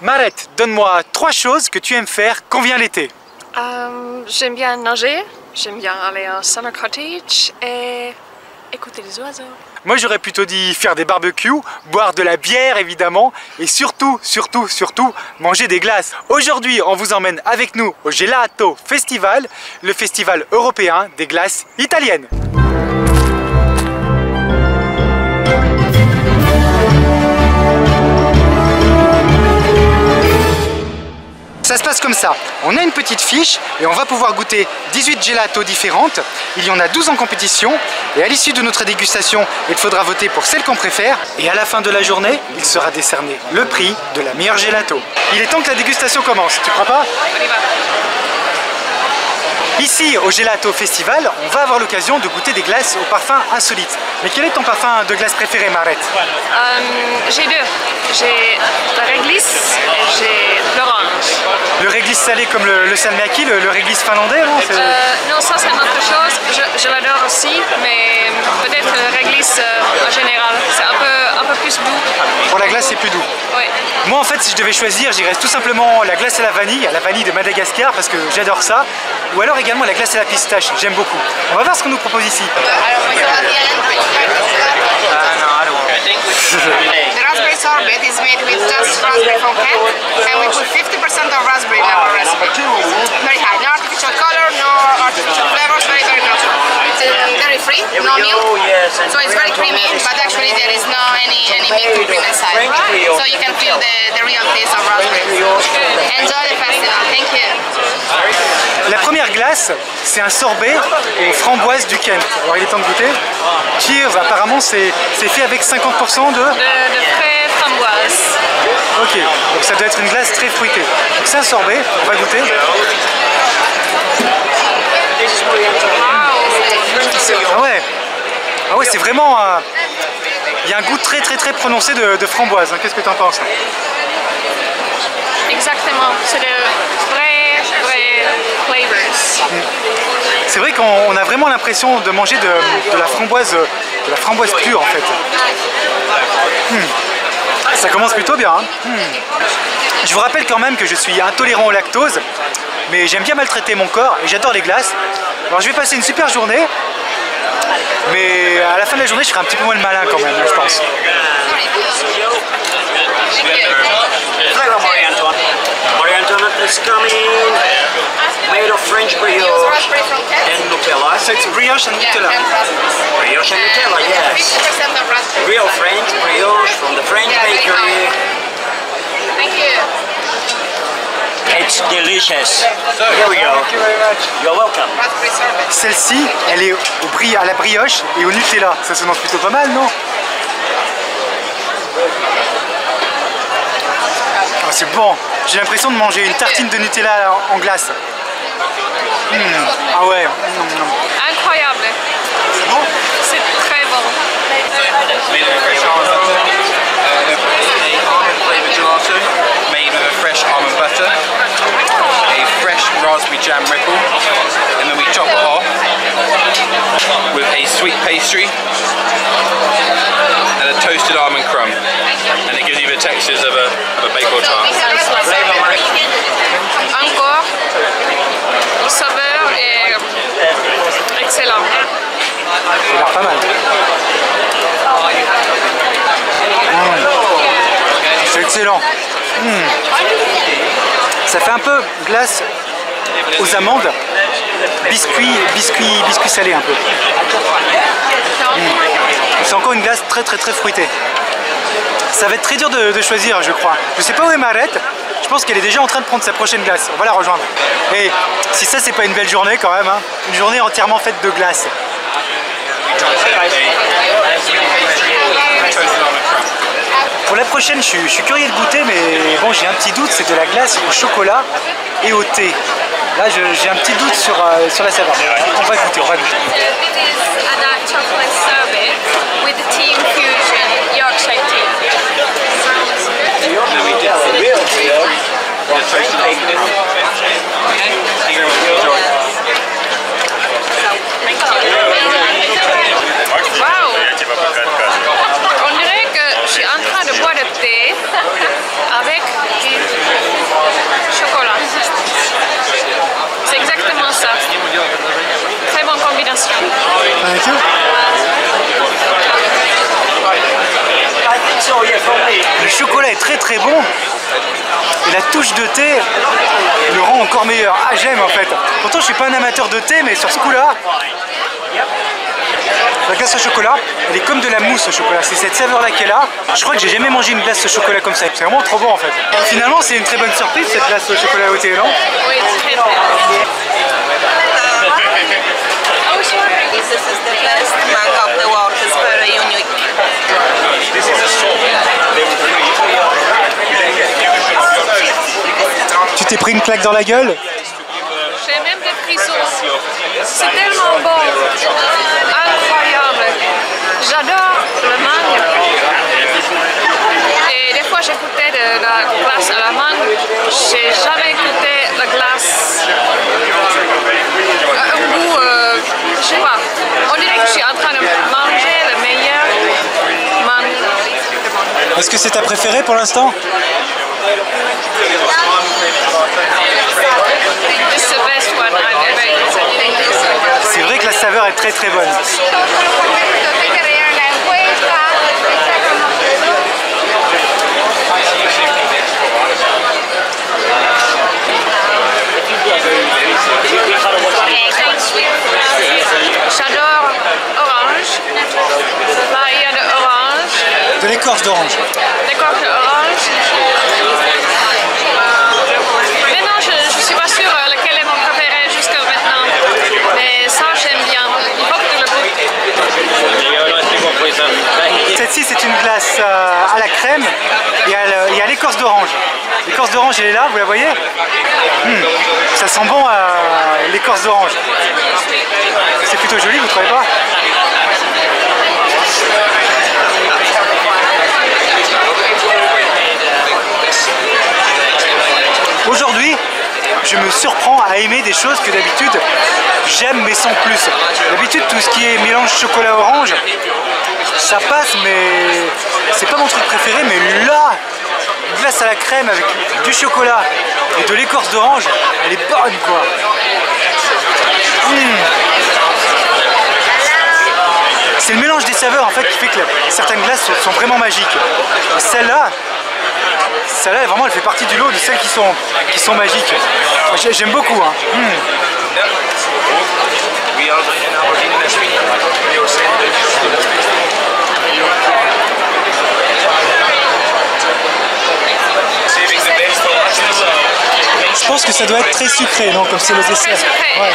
Marette, donne-moi 3 choses que tu aimes faire quand vient l'été. J'aime bien nager, j'aime bien aller en summer cottage et écouter les oiseaux. Moi j'aurais plutôt dit faire des barbecues, boire de la bière évidemment et surtout manger des glaces. Aujourd'hui on vous emmène avec nous au Gelato Festival, le festival européen des glaces italiennes. Ça se passe comme ça, on a une petite fiche et on va pouvoir goûter 18 gelatos différentes. Il y en a 12 en compétition et à l'issue de notre dégustation, il faudra voter pour celle qu'on préfère. Et à la fin de la journée, il sera décerné le prix de la meilleure gelato. Il est temps que la dégustation commence, tu crois pas? On y va. Ici, au Gelato Festival, on va avoir l'occasion de goûter des glaces au parfum insolite. Mais quel est ton parfum de glace préféré, Marette? J'ai deux. J'ai la réglisse et j'ai l'orange. Le réglisse salé comme le salmiakki, le réglisse finlandais, non? Non, ça c'est autre chose. Je l'adore aussi, mais peut-être le réglisse en général. C'est un peu plus doux. Pour la glace, c'est plus doux. Oui. Moi, en fait, si je devais choisir, j'irais tout simplement la glace à la vanille de Madagascar, parce que j'adore ça. Ou alors également la glace à la pistache, j'aime beaucoup. On va voir ce qu'on nous propose ici. The raspberry sorbet is made with just raspberry from Kent, and we put 50% of raspberry in our recipe. Very high, no artificial color, no artificial flavors, very natural. It's very free, no milk, so it's very creamy, but actually there is no any milk cream inside. So you can feel the real taste of raspberry. Enjoy the festival, thank you. La première glace, c'est un sorbet aux framboises du Kent. Alors il est temps de goûter. Cheers, apparemment c'est fait avec 50% de frais framboises. Ok, donc ça doit être une glace très fruitée. Donc c'est un sorbet, on va goûter. Ah ouais, c'est vraiment... Il y a un goût très prononcé de framboise. Qu'est-ce que tu en penses? Exactement, c'est de vrais flavors. C'est vrai qu'on a vraiment l'impression de manger de la framboise pure en fait. Ça commence plutôt bien. Je vous rappelle quand même que je suis intolérant au lactose, mais j'aime bien maltraiter mon corps et j'adore les glaces. Alors je vais passer une super journée, mais à la fin de la journée je ferai un petit peu moins le malin quand même, je pense. Marie-Antoinette is coming, made of French brioche and Nutella. So it's brioche and Nutella. Brioche and Nutella, yes. 50% of raspberry. Real French brioche from the French bakery. Thank you. It's delicious. Here we go. You're welcome. Raspberry sorbet. Celle-ci, elle est à la brioche et au Nutella. Ça se mange plutôt pas mal, non? Oh, c'est bon. J'ai l'impression de manger une tartine de Nutella en glace. Ah ouais. Incroyable. C'est bon? C'est très bon. Made with fresh almond butter. Almond flavored gelato made with a fresh almond butter, a fresh raspberry jam ripple, and then we top it off with a sweet pastry and a toasted almond crumb, and it gives you the textures of a baked or tart. Encore, le saveur est excellent. Ça a l'air pas mal. C'est excellent. Ça fait un peu glace aux amandes, biscuit salé un peu. C'est encore une glace très fruitée. Ça va être très dur de choisir, je crois. Je sais pas où est Marette. Je pense qu'elle est déjà en train de prendre sa prochaine glace. On va la rejoindre. Et si ça, c'est pas une belle journée quand même, hein. Une journée entièrement faite de glace. Pour la prochaine, je suis curieux de goûter, mais bon, j'ai un petit doute. C'est de la glace au chocolat et au thé. Là, j'ai un petit doute sur la saveur. On va goûter. This is a dark chocolate sorbet with the tea infusion, Yorkshire tea. Wow! On dirait que je suis en train de boire de thé avec Bien sûr. Thank you. Le chocolat est très très bon. Et la touche de thé le rend encore meilleur. Ah, j'aime en fait. Pourtant je suis pas un amateur de thé, mais sur ce coup là, la glace au chocolat, elle est comme de la mousse au chocolat. C'est cette saveur là qu'elle a. Je crois que j'ai jamais mangé une glace au chocolat comme ça. C'est vraiment trop bon en fait. Finalement c'est une très bonne surprise cette glace au chocolat au thé, non? Oui, très bien. This is the best mug of the world. It's very unique. Tu t'es pris une claque dans la gueule? J'ai même des frissons. C'est tellement bon. Incroyable. J'adore le mangue. Et des fois j'écoutais de la glace à la mangue. J'ai jamais goûté la glace. Un goût, je sais pas. On dirait que je suis en train de manger le meilleur mangue. Est-ce que c'est ta préférée pour l'instant? It's the best one I've ever eaten. C'est vrai que la saveur est très très bonne. J'adore orange, varié de orange, De l'écorce d'orange. l'écorce d'orange. Maintenant, je suis pas sûre lequel est mon préféré jusqu'à maintenant, mais ça j'aime bien. Il faut que tu le goûtes. Celle-ci c'est une glace à la crème et il y a l'écorce d'orange. L'écorce d'orange elle est là, vous la voyez? Ça sent bon l'écorce d'orange. C'est plutôt joli, vous trouvez pas? Aujourd'hui, je me surprends à aimer des choses que d'habitude j'aime mais sans plus. D'habitude tout ce qui est mélange chocolat-orange, ça passe mais c'est pas mon truc préféré, mais là, une glace à la crème avec du chocolat et de l'écorce d'orange, elle est bonne quoi. C'est le mélange des saveurs en fait qui fait que certaines glaces sont vraiment magiques. Celle-là, vraiment elle fait partie du lot de celles qui sont magiques. J'aime beaucoup. Hein. Je pense que ça doit être très sucré, non? Comme c'est le dessert. Ouais.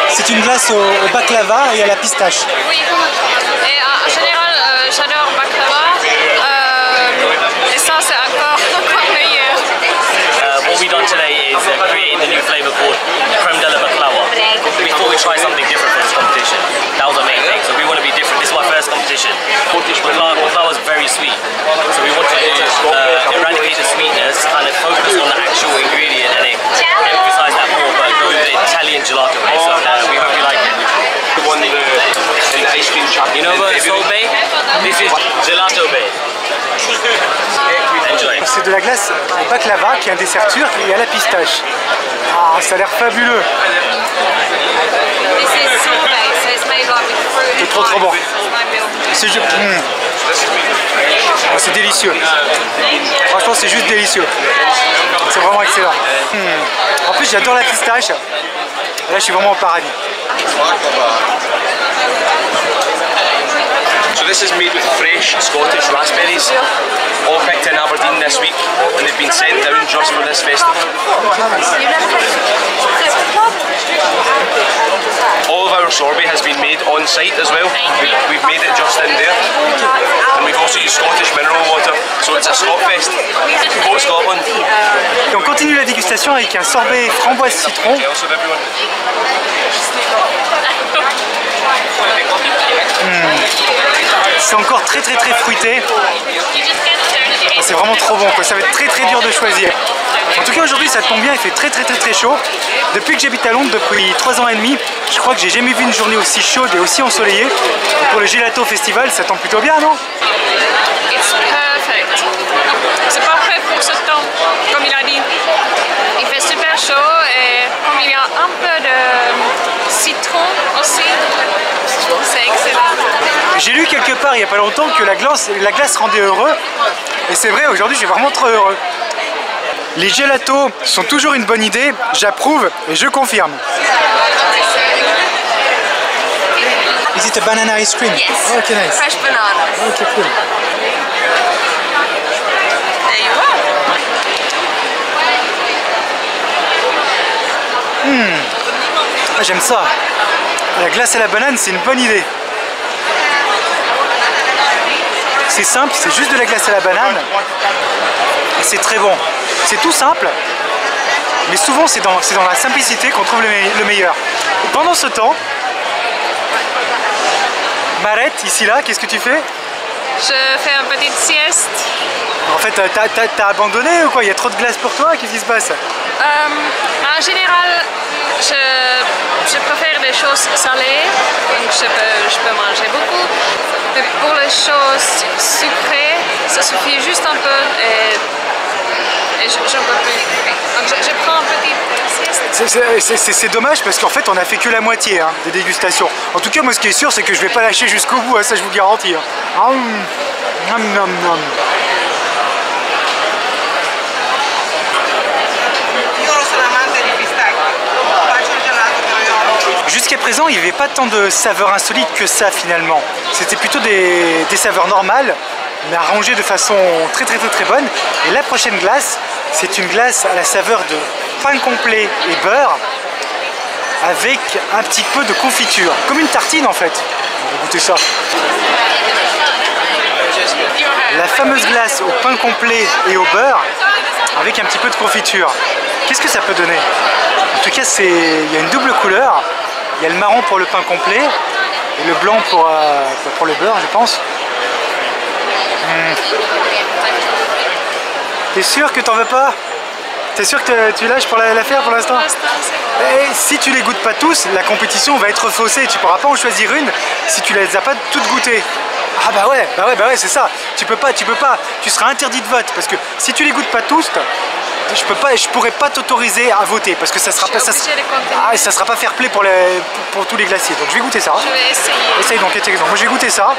C'est une glace au baklava et à la pistache. Oui, et en général, j'adore baklava. Et ça, c'est encore meilleur. What we've done today is creating a new flavour called creme de la baklava. We thought we'd try something different for this competition. That was our main thing, so we want to be different. This is my first competition. Baklava is very sweet, so we wanted to eradicate the sweetness and focus on the actual ingredient and emphasize that more, but go with the Italian gelato base. So we hope you like it. You know what sorbet? This is gelato base. Enjoy. C'est de la glace au baklava qui est un dessert turc et à la pistache. Ah, ça a l'air fabuleux. C'est trop bon. C'est délicieux. Franchement, c'est juste délicieux. C'est vraiment excellent. En plus, j'adore la pistache. Là, je suis vraiment au paradis. So this is made with fresh Scottish raspberries, all picked in Aberdeen this week, and they've been sent down just for this festival. All of our sorbet has been made on site as well. We've made it just in there, and we've also used Scottish mineral water, so it's a Scotfest. Vote Scotland. Et on continue la dégustation avec un sorbet framboise citron. C'est encore très fruité. C'est vraiment trop bon quoi. Ça va être très dur de choisir. En tout cas aujourd'hui ça tombe bien, il fait très chaud. Depuis que j'habite à Londres, depuis 3 ans et demi, je crois que j'ai jamais vu une journée aussi chaude et aussi ensoleillée. Et pour le Gelato Festival, ça tombe plutôt bien, non? It's perfect. C'est parfait pour ce temps, comme il a dit. Il fait super chaud et comme il y a un peu de citron aussi, quelque part il n'y a pas longtemps que la glace rendait heureux. Et c'est vrai, aujourd'hui je suis vraiment trop heureux. Les gelatos sont toujours une bonne idée, j'approuve et je confirme. Is it a banana ice cream? Yes. Oh, okay, nice. Fresh bananas. Okay, cool. There you are. Ah, j'aime ça. La glace à la banane, c'est une bonne idée. C'est simple, c'est juste de la glace à la banane. Et c'est très bon. C'est tout simple. Mais souvent, c'est dans la simplicité qu'on trouve le meilleur. Et pendant ce temps, Marette, ici là, qu'est-ce que tu fais? Je fais une petite sieste. En fait, t'as abandonné ou quoi? Il y a trop de glace pour toi? Qu'est-ce qui se passe? En général, je préfère des choses salées, donc je peux manger beaucoup. Mais pour les choses sucrées, ça suffit juste un peu et j'en peux plus. Donc je prends une petite sieste. C'est dommage parce qu'en fait on a fait que la moitié des dégustations. En tout cas moi ce qui est sûr c'est que je vais pas lâcher jusqu'au bout, ça je vous garantis. Jusqu'à présent il n'y avait pas tant de saveurs insolites que ça finalement. C'était plutôt des saveurs normales mais arrangées de façon très bonne. Et la prochaine glace, c'est une glace à la saveur de pain complet et beurre avec un petit peu de confiture, comme une tartine en fait. On va goûter ça. La fameuse glace au pain complet et au beurre avec un petit peu de confiture. Qu'est-ce que ça peut donner? En tout cas, il y a une double couleur. Il y a le marron pour le pain complet et le blanc pour le beurre, je pense. T'es sûr que t'en veux pas? T'es sûr que tu lâches pour la faire pour l'instant? Si tu les goûtes pas tous, la compétition va être faussée. Tu pourras pas en choisir une si tu les as pas toutes goûtées. Ah bah ouais, c'est ça. Tu peux pas. Tu seras interdit de vote parce que si tu les goûtes pas tous, je pourrais pas t'autoriser à voter parce que ça sera pas fair play pour tous les glaciers. Donc je vais goûter ça. Je vais essayer. Essaye donc. Moi je vais goûter ça.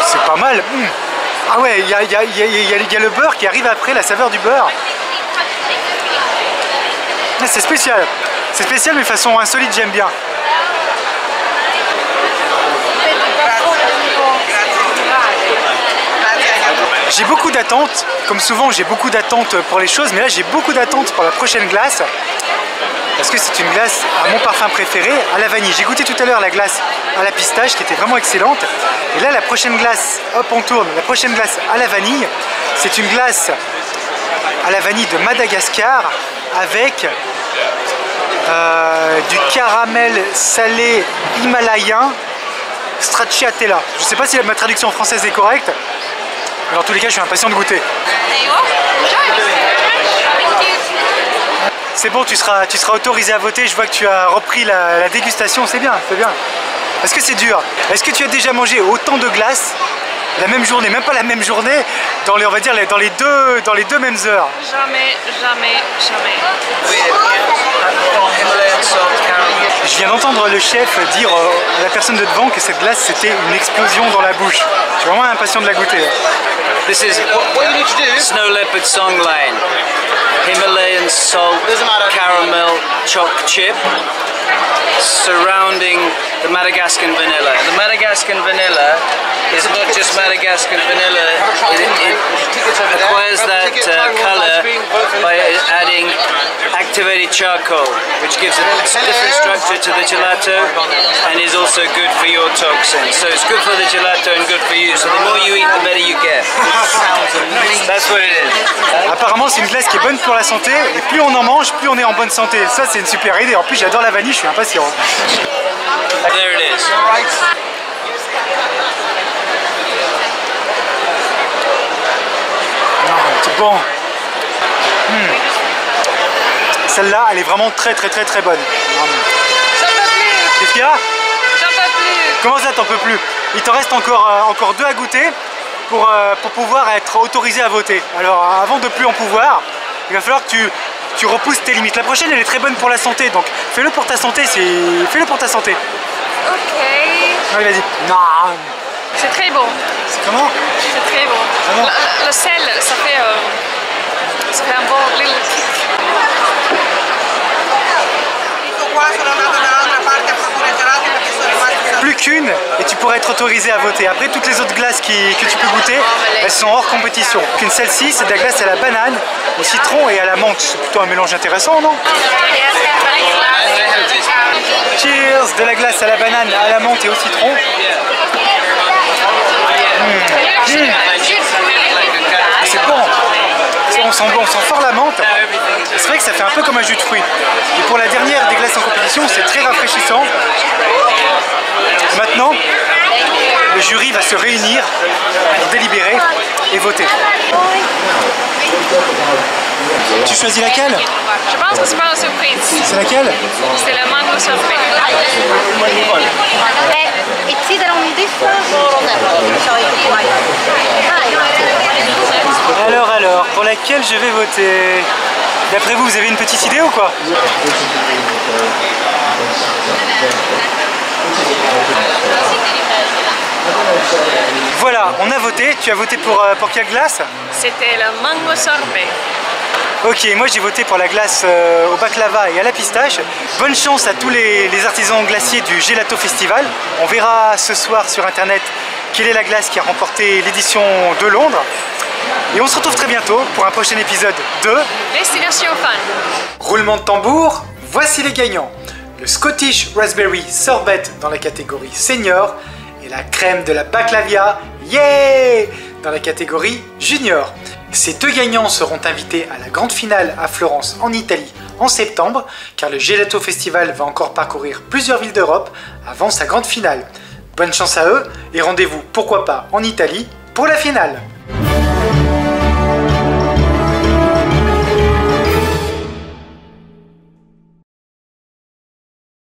C'est pas mal. Ah ouais, il y a le beurre qui arrive après, la saveur du beurre. C'est spécial. C'est spécial mais de façon insolite, j'aime bien. J'ai beaucoup d'attentes, comme souvent j'ai beaucoup d'attentes pour les choses, mais là j'ai beaucoup d'attentes pour la prochaine glace. Parce que c'est une glace à mon parfum préféré, à la vanille. J'ai goûté tout à l'heure la glace à la pistache qui était vraiment excellente. Et là la prochaine glace, hop on tourne, la prochaine glace à la vanille, c'est une glace à la vanille de Madagascar avec du caramel salé himalayen stracciatella. Je ne sais pas si ma traduction française est correcte, mais en tous les cas je suis impatient de goûter. C'est bon, tu seras autorisé à voter. Je vois que tu as repris la dégustation, c'est bien, c'est bien. Est-ce que c'est dur? Est-ce que tu as déjà mangé autant de glace la même journée, même pas la même journée, on va dire dans les deux mêmes heures? Jamais. Je viens d'entendre le chef dire à la personne de devant que cette glace c'était une explosion dans la bouche. Je suis vraiment impatient de la goûter. This is Snow Leopard Songline, Himalayan salt caramel choc chip surrounding the Madagascar vanilla. The Madagascar vanilla is not just Madagascar vanilla, it acquires that color by adding activated charcoal, which gives a different structure to the gelato and is also good for your toxins. So it's good for the gelato and good for you. So the more you eat, the better you get. That's what it is. Apparemment c'est une glace qui est bonne pour la santé et plus on en mange, plus on est en bonne santé. Ça c'est une super idée. En plus j'adore la vanille, je suis impatient. There it is. C'est bon. Celle-là, elle est vraiment très bonne. J'en peux plus. Qu'est-ce qu'il y a? J'en peux plus. Comment ça t'en peux plus? Il t'en reste encore deux à goûter pour pouvoir être autorisé à voter. Alors avant de plus en pouvoir, il va falloir que tu repousses tes limites. La prochaine, elle est très bonne pour la santé, donc fais-le pour ta santé, fais-le pour ta santé. Ok. Allez, vas-y. Non. C'est très bon. C'est comment? C'est très bon. Vraiment? Le sel, ça fait un bon little kick. Plus qu'une et tu pourrais être autorisé à voter. Après, toutes les autres glaces que tu peux goûter, elles sont hors compétition. Qu'une celle-ci, c'est de la glace à la banane, au citron et à la menthe. C'est plutôt un mélange intéressant, non? Cheers! De la glace à la banane, à la menthe et au citron. C'est bon! On sent bon, on sent fort la menthe. C'est vrai que ça fait un peu comme un jus de fruits. Et pour la dernière des glaces en compétition, c'est très rafraîchissant. Maintenant, le jury va se réunir pour délibérer et voter. Tu choisis laquelle? Je pense que c'est pas une surprise. C'est laquelle? C'est le mango sorbet. Alors, pour laquelle je vais voter? D'après vous, vous avez une petite idée ou quoi? Voilà, on a voté. Tu as voté pour quelle glace? C'était le mango sorbet. Ok, moi j'ai voté pour la glace au baklava et à la pistache. Bonne chance à tous les artisans glaciers du Gelato Festival. On verra ce soir sur internet quelle est la glace qui a remporté l'édition de Londres. Et on se retrouve très bientôt pour un prochain épisode de Destination Fun. Roulement de tambour, voici les gagnants. Le Scottish Raspberry Sorbet dans la catégorie Senior et la crème de la Baclavia, yeah, dans la catégorie Junior. Ces deux gagnants seront invités à la grande finale à Florence en Italie en septembre, car le Gelato Festival va encore parcourir plusieurs villes d'Europe avant sa grande finale. Bonne chance à eux et rendez-vous pourquoi pas en Italie pour la finale.